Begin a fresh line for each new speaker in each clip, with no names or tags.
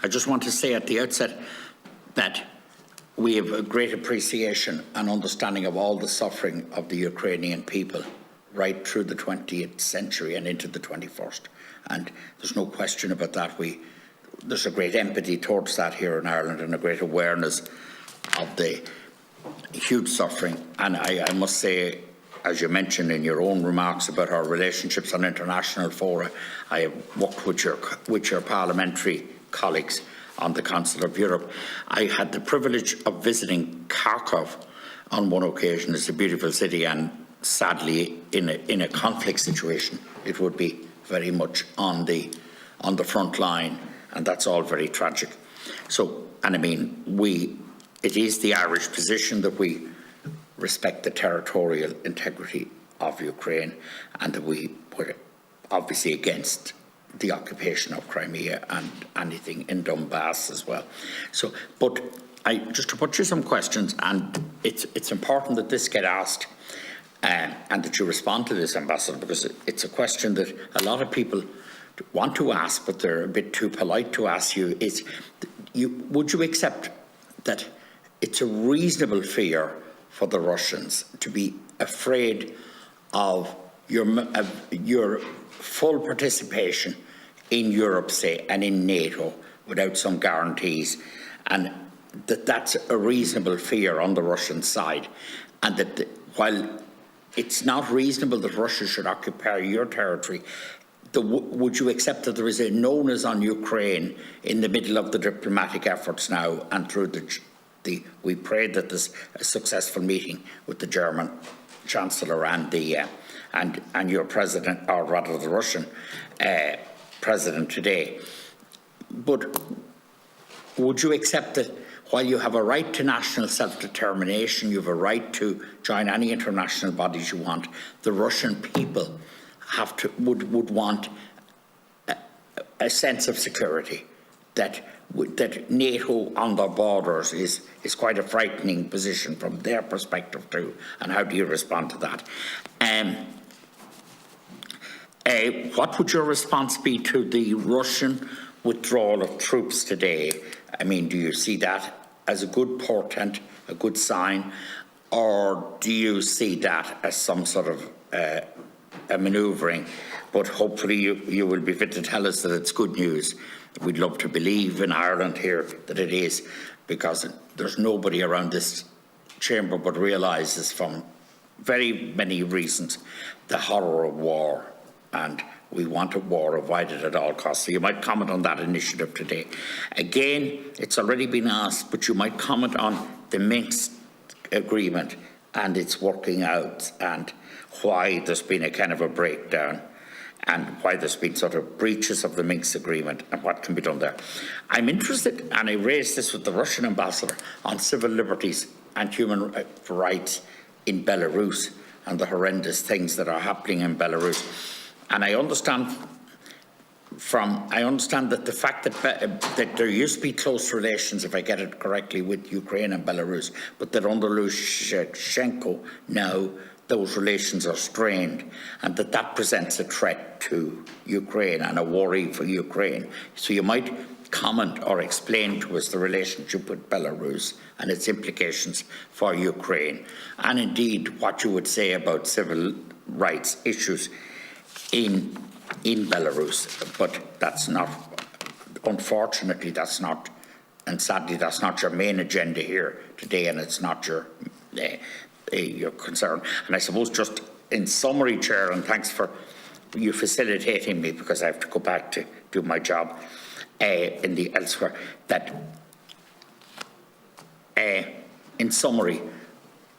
I just want to say at the outset that we have a great appreciation and understanding of all the suffering of the Ukrainian people right through the 20th century and into the 21st. And there's no question about that. There's a great empathy towards that here in Ireland and a great awareness of the huge suffering. And I must say, as you mentioned in your own remarks about our relationships on international fora, I have worked with your parliamentary colleagues on the Council of Europe. I had the privilege of visiting Kharkov on one occasion. It's a beautiful city, and sadly, in a conflict situation, it would be very much on the front line, and that's all very tragic. So, and I mean, it is the Irish position that we respect the territorial integrity of Ukraine, and that we were obviously against the occupation of Crimea and anything in Donbass as well. So, but just to put you some questions, and it's important that this get asked and that you respond to this, Ambassador, because it's a question that a lot of people want to ask, but they're a bit too polite to ask you. Would you accept that it's a reasonable fear for the Russians to be afraid of your full participation in Europe, say, and in NATO without some guarantees, and that's a reasonable fear on the Russian side, and that while it's not reasonable that Russia should occupy your territory, would you accept that there is a onus on Ukraine in the middle of the diplomatic efforts now, and through we pray that there's a successful meeting with the German Chancellor and your President, or rather the Russian President today. But would you accept that while you have a right to national self-determination, you have a right to join any international bodies you want, the Russian people would want a sense of security, that NATO on their borders is quite a frightening position from their perspective too, and how do you respond to that? What would your response be to the Russian withdrawal of troops today? I mean, do you see that as a good portent, a good sign, or do you see that as some sort of a manoeuvring? But hopefully you will be fit to tell us that it's good news. We'd love to believe in Ireland here that it is, because there's nobody around this chamber but realises from very many reasons the horror of war, and we want a war avoided at all costs. So you might comment on that initiative today. Again, it's already been asked, but you might comment on the Minsk agreement and its working out, and why there's been a kind of a breakdown, and why there's been sort of breaches of the Minsk agreement and what can be done there. I'm interested, and I raised this with the Russian ambassador, on civil liberties and human rights in Belarus and the horrendous things that are happening in Belarus. And I understand that the fact that there used to be close relations, if I get it correctly, with Ukraine and Belarus, but that under Lukashenko now those relations are strained, and that presents a threat to Ukraine and a worry for Ukraine. So you might comment or explain to us the relationship with Belarus and its implications for Ukraine, and indeed what you would say about civil rights issues in Belarus. But that's not, unfortunately, that's not, and sadly, that's not your main agenda here today, and it's not your concern. And I suppose just in summary, Chair, and thanks for you facilitating me, because I have to go back to do my job in the elsewhere, that in summary,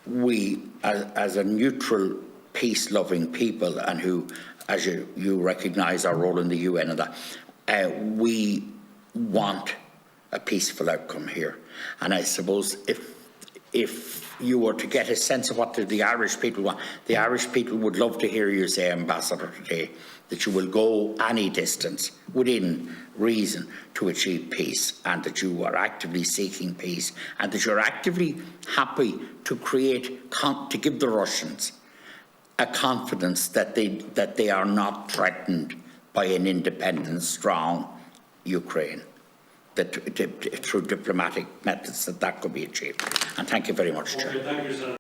we as a neutral, peace-loving people, and who, as you recognise our role in the UN and that, we want a peaceful outcome here. And I suppose if you were to get a sense of what the Irish people want, the Irish people would love to hear you say, Ambassador, today, that you will go any distance within reason to achieve peace, and that you are actively seeking peace, and that you're actively happy to to give the Russians a confidence that they are not threatened by an independent, strong Ukraine. that through diplomatic methods that could be achieved. And thank you very much, Chair.
Okay, thank you, Senator.